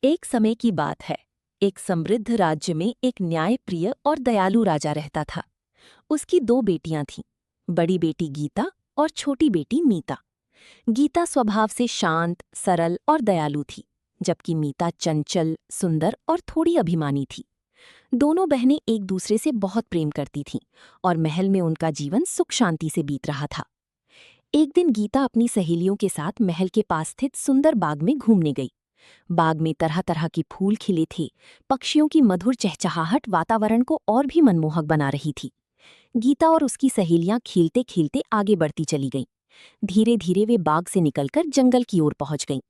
एक समय की बात है। एक समृद्ध राज्य में एक न्यायप्रिय और दयालु राजा रहता था। उसकी दो बेटियां थीं, बड़ी बेटी गीता और छोटी बेटी मीता। गीता स्वभाव से शांत, सरल और दयालु थी, जबकि मीता चंचल, सुंदर और थोड़ी अभिमानी थी। दोनों बहनें एक दूसरे से बहुत प्रेम करती थीं और महल में उनका जीवन सुख शांति से बीत रहा था। एक दिन गीता अपनी सहेलियों के साथ महल के पास स्थित सुंदर बाग में घूमने गई। बाग में तरह तरह के फूल खिले थे। पक्षियों की मधुर चहचहाहट वातावरण को और भी मनमोहक बना रही थी। गीता और उसकी सहेलियां खेलते खेलते आगे बढ़ती चली गईं। धीरे धीरे वे बाग से निकलकर जंगल की ओर पहुंच गईं।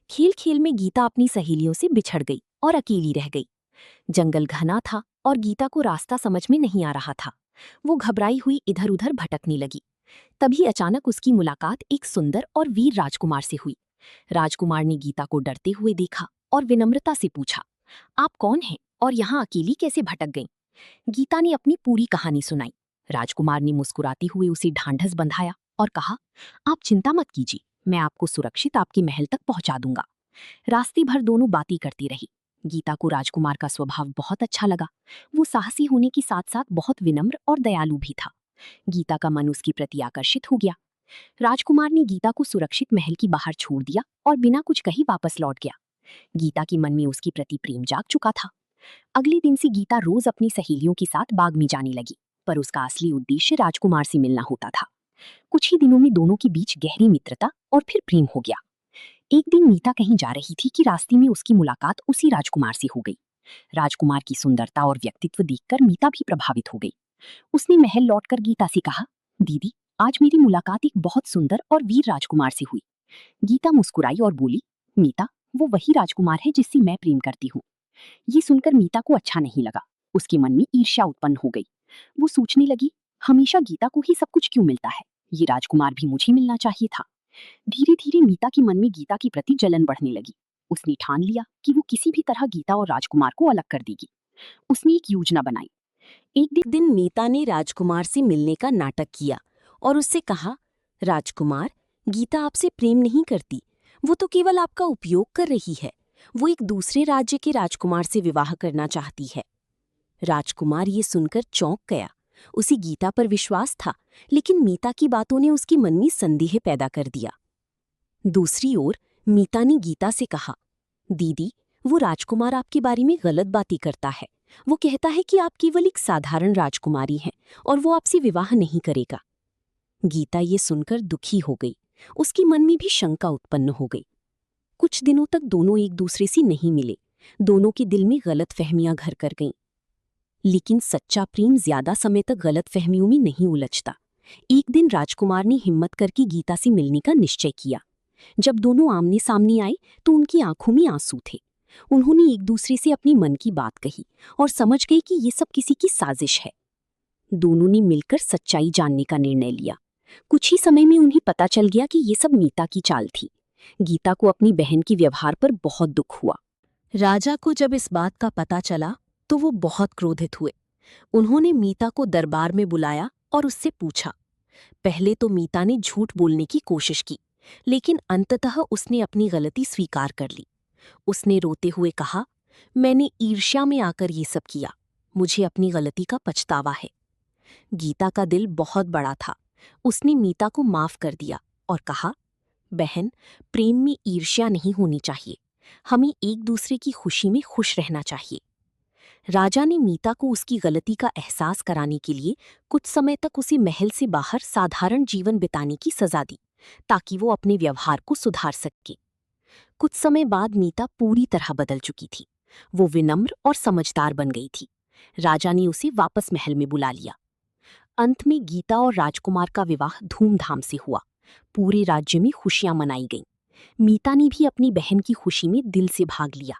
खेल खेल में गीता अपनी सहेलियों से बिछड़ गई और अकेली रह गई। जंगल घना था और गीता को रास्ता समझ में नहीं आ रहा था। वो घबराई हुई इधर उधर भटकने लगी। तभी अचानक उसकी मुलाकात एक सुंदर और वीर राजकुमार से हुई। राजकुमार ने गीता को डरते हुए देखा और विनम्रता से पूछा, आप कौन हैं और यहाँ अकेली कैसे भटक गईं? गीता ने अपनी पूरी कहानी सुनाई। राजकुमार ने मुस्कुराते हुए उसे ढांढस बंधाया और कहा, आप चिंता मत कीजिए, मैं आपको सुरक्षित आपके महल तक पहुंचा दूंगा। रास्ते भर दोनों बातें करती रही। गीता को राजकुमार का स्वभाव बहुत अच्छा लगा। वो साहसी होने के साथ साथ बहुत विनम्र और दयालु भी था। गीता का मन उसके प्रति आकर्षित हो गया। राजकुमार ने गीता को सुरक्षित महल की बाहर छोड़ दिया और बिना कुछ कही वापस लौट गया। गीता के मन में उसके प्रति प्रेम जाग चुका था। अगले दिन से गीता रोज अपनी सहेलियों के साथ बाग में जाने लगी, पर उसका असली उद्देश्य राजकुमार से मिलना होता था। कुछ ही दिनों में दोनों के बीच गहरी मित्रता और फिर प्रेम हो गया। एक दिन मीता कहीं जा रही थी कि रास्ते में उसकी मुलाकात उसी राजकुमार से हो गई। राजकुमार की सुंदरता और व्यक्तित्व देखकर मीता भी प्रभावित हो गई। उसने महल लौटकर गीता से कहा, दीदी, आज मेरी मुलाकात एक बहुत सुंदर और वीर राजकुमार से हुई। गीता मुस्कुराई और बोली, मीता, वो वही राजकुमार है जिससे मैं प्रेम करती हूँ। ये सुनकर मीता को अच्छा नहीं लगा। उसके मन में ईर्ष्या उत्पन्न हो गई। वो सोचने लगी, हमेशा गीता को ही सब कुछ क्यों मिलता है? ये राजकुमार भी मुझे मिलना चाहिए था। धीरे धीरे मीता के मन में गीता के प्रति जलन बढ़ने लगी। उसने ठान लिया कि वो किसी भी तरह गीता और राजकुमार को अलग कर देगी। उसने एक योजना बनाई। एक दिन मीता ने राजकुमार से मिलने का नाटक किया और उससे कहा, राजकुमार, गीता आपसे प्रेम नहीं करती, वो तो केवल आपका उपयोग कर रही है। वो एक दूसरे राज्य के राजकुमार से विवाह करना चाहती है। राजकुमार ये सुनकर चौंक गया। उसे गीता पर विश्वास था, लेकिन मीता की बातों ने उसके मन में संदेह पैदा कर दिया। दूसरी ओर मीता ने गीता से कहा, दीदी, वो राजकुमार आपके बारे में गलत बातें करता है। वो कहता है कि आप केवल एक साधारण राजकुमारी हैं और वो आपसे विवाह नहीं करेगा। गीता ये सुनकर दुखी हो गई। उसके मन में भी शंका उत्पन्न हो गई। कुछ दिनों तक दोनों एक दूसरे से नहीं मिले। दोनों के दिल में गलतफहमियां घर कर गईं। लेकिन सच्चा प्रेम ज्यादा समय तक गलतफहमियों में नहीं उलझता। एक दिन राजकुमार ने हिम्मत करके गीता से मिलने का निश्चय किया। जब दोनों आमने सामने आए तो उनकी आंखों में आंसू थे। उन्होंने एक दूसरे से अपनी मन की बात कही और समझ गए कि ये सब किसी की साजिश है। दोनों ने मिलकर सच्चाई जानने का निर्णय लिया। कुछ ही समय में उन्हें पता चल गया कि ये सब मीता की चाल थी। गीता को अपनी बहन के व्यवहार पर बहुत दुख हुआ। राजा को जब इस बात का पता चला तो वो बहुत क्रोधित हुए। उन्होंने मीता को दरबार में बुलाया और उससे पूछा। पहले तो मीता ने झूठ बोलने की कोशिश की, लेकिन अंततः उसने अपनी गलती स्वीकार कर ली। उसने रोते हुए कहा, मैंने ईर्ष्या में आकर ये सब किया। मुझे अपनी गलती का पछतावा है। गीता का दिल बहुत बड़ा था। उसने मीता को माफ कर दिया और कहा, बहन, प्रेम में ईर्ष्या नहीं होनी चाहिए। हमें एक दूसरे की खुशी में खुश रहना चाहिए। राजा ने मीता को उसकी गलती का एहसास कराने के लिए कुछ समय तक उसे महल से बाहर साधारण जीवन बिताने की सजा दी, ताकि वो अपने व्यवहार को सुधार सके। कुछ समय बाद मीता पूरी तरह बदल चुकी थी। वो विनम्र और समझदार बन गई थी। राजा ने उसे वापस महल में बुला लिया। अंत में गीता और राजकुमार का विवाह धूमधाम से हुआ। पूरे राज्य में खुशियां मनाई गईं। मीता ने भी अपनी बहन की खुशी में दिल से भाग लिया।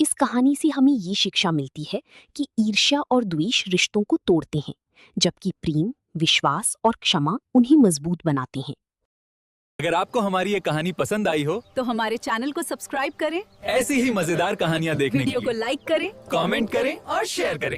इस कहानी से हमें ये शिक्षा मिलती है कि ईर्ष्या और द्वेष रिश्तों को तोड़ते हैं, जबकि प्रेम, विश्वास और क्षमा उन्हें मजबूत बनाते हैं। अगर आपको हमारी ये कहानी पसंद आई हो तो हमारे चैनल को सब्सक्राइब करें, ऐसी ही मजेदार कहानियाँ देखने के वीडियो को लिए लाइक करें, कमेंट करें और शेयर करें।